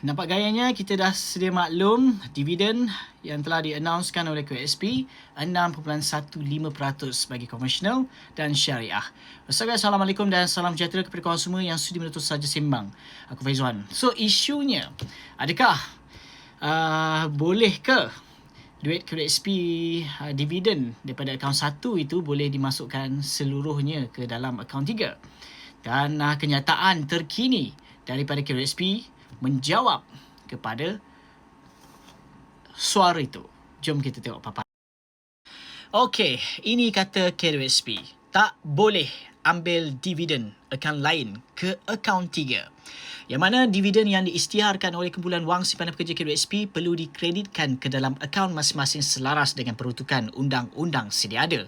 nampak gayanya kita dah sedia maklum dividen yang telah di-announcekan oleh QSP 6.15% bagi konvensional dan syariah. Assalamualaikum dan salam sejahtera kepada kawan semua yang sudi menuntut saja sembang. Aku Faizwan. So isunya, adakah boleh ke duit QSP dividen daripada akaun 1 itu boleh dimasukkan seluruhnya ke dalam akaun 3? Dan kenyataan terkini daripada QSP menjawab kepada suara itu. Jom kita tengok paparan. Okey, ini kata QSP. Tak boleh ambil dividen akaun lain ke akaun 3. Yang mana dividen yang diisytiharkan oleh Kumpulan Wang Simpanan Pekerja QSP perlu dikreditkan ke dalam akaun masing-masing selaras dengan peruntukan undang-undang sedia ada.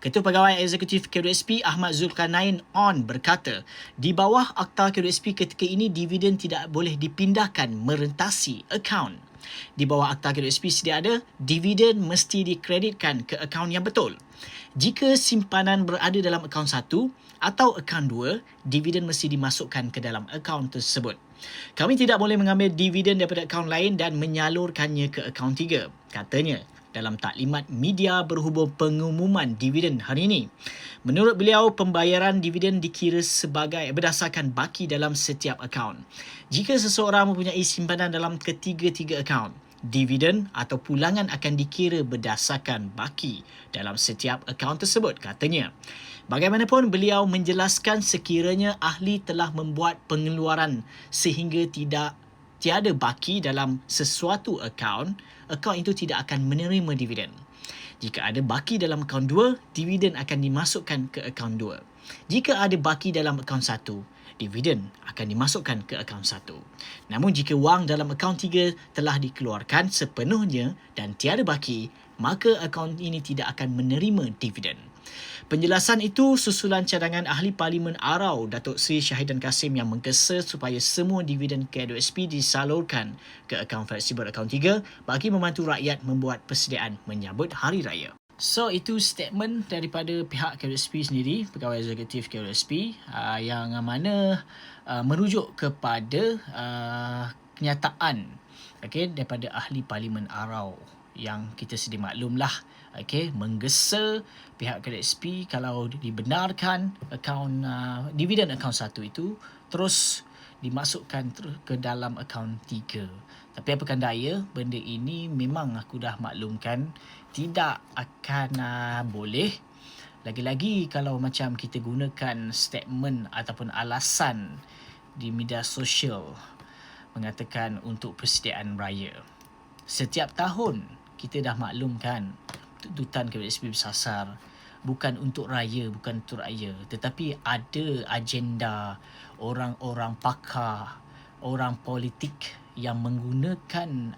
Ketua Pegawai Eksekutif QSP Ahmad Zulkarnain On berkata, di bawah Akta QSP ketika ini dividen tidak boleh dipindahkan merentasi akaun. Di bawah Akta QSP sedia ada, dividen mesti dikreditkan ke akaun yang betul. Jika simpanan berada dalam akaun 1 atau akaun 2, dividen mesti dimasukkan ke dalam akaun tersebut. Kami tidak boleh mengambil dividen daripada akaun lain dan menyalurkannya ke akaun 3, katanya dalam taklimat media berhubung pengumuman dividen hari ini. Menurut beliau, pembayaran dividen dikira sebagai berdasarkan baki dalam setiap akaun. Jika seseorang mempunyai simpanan dalam ketiga-tiga akaun, dividen atau pulangan akan dikira berdasarkan baki dalam setiap akaun tersebut, katanya. Bagaimanapun, beliau menjelaskan sekiranya ahli telah membuat pengeluaran sehingga tiada baki dalam sesuatu akaun itu tidak akan menerima dividen. Jika ada baki dalam akaun 2, dividen akan dimasukkan ke akaun 2. Jika ada baki dalam akaun 1, dividen akan dimasukkan ke akaun 1. Namun jika wang dalam akaun 3 telah dikeluarkan sepenuhnya dan tiada baki, maka akaun ini tidak akan menerima dividen. Penjelasan itu susulan cadangan Ahli Parlimen Arau Datuk Seri Syahidan Kasim yang menggesa supaya semua dividen KWSP disalurkan ke akaun fleksibel akaun 3 bagi membantu rakyat membuat persediaan menyambut Hari Raya. So, itu statement daripada pihak KWSP sendiri, Pegawai Eksekutif KWSP, yang mana merujuk kepada kenyataan daripada Ahli Parlimen Arau yang kita sedia maklumlah, menggesa pihak KWSP kalau dibenarkan akaun dividen akaun 1 itu terus dimasukkan ke dalam akaun 3. Tapi apakan daya, benda ini memang aku dah maklumkan tidak akan boleh. Lagi-lagi kalau macam kita gunakan statement ataupun alasan di media sosial mengatakan untuk persediaan raya. Setiap tahun kita dah maklumkan tuntutan KWSP bersasar bukan untuk raya, bukan untuk raya, tetapi ada agenda orang-orang pakar, orang politik yang menggunakan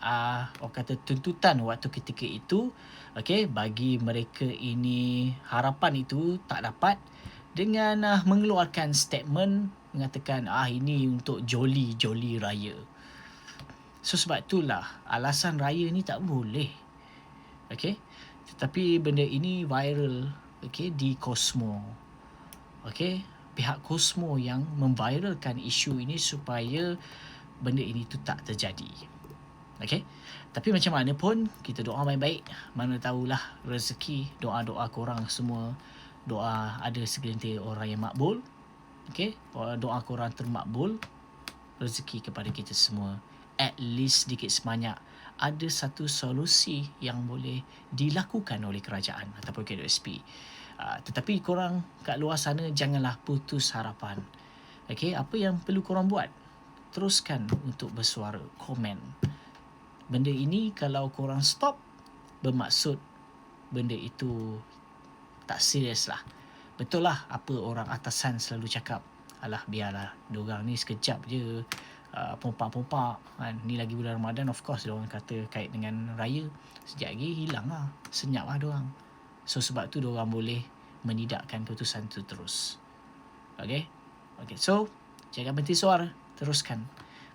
orang kata tuntutan waktu ketika itu bagi mereka ini harapan itu tak dapat dengan mengeluarkan statement mengatakan ini untuk joli raya. So sebab itulah alasan raya ni tak boleh. Tetapi benda ini viral di Cosmo. Pihak Cosmo yang memviralkan isu ini supaya benda ini tu tak terjadi. Tapi macam mana pun kita doa baik-baik, mana tahulah rezeki, doa-doa korang semua, doa ada segelintir orang yang makbul. Doa korang termakbul, rezeki kepada kita semua. At least sedikit sebanyak ada satu solusi yang boleh dilakukan oleh kerajaan ataupun KWSP. Tetapi korang kat luar sana janganlah putus harapan. Apa yang perlu korang buat? Teruskan untuk bersuara, komen. Benda ini kalau korang stop, bermaksud benda itu tak serius lah. Betul lah apa orang atasan selalu cakap, alah biarlah, diorang ni sekejap je pompak-pompak kan. Ni lagi bulan Ramadan, of course diorang kata kait dengan raya, sekejap lagi hilang lah, senyap lah diorang. So sebab tu diorang boleh menidakkan keputusan tu terus. So jangan berhenti suara, teruskan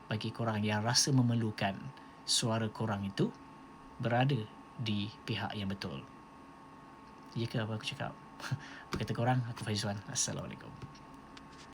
bagi korang yang rasa memerlukan suara korang itu berada di pihak yang betul. Ya ke apa aku cakap? Apa kata korang? Aku Faizwan. Assalamualaikum.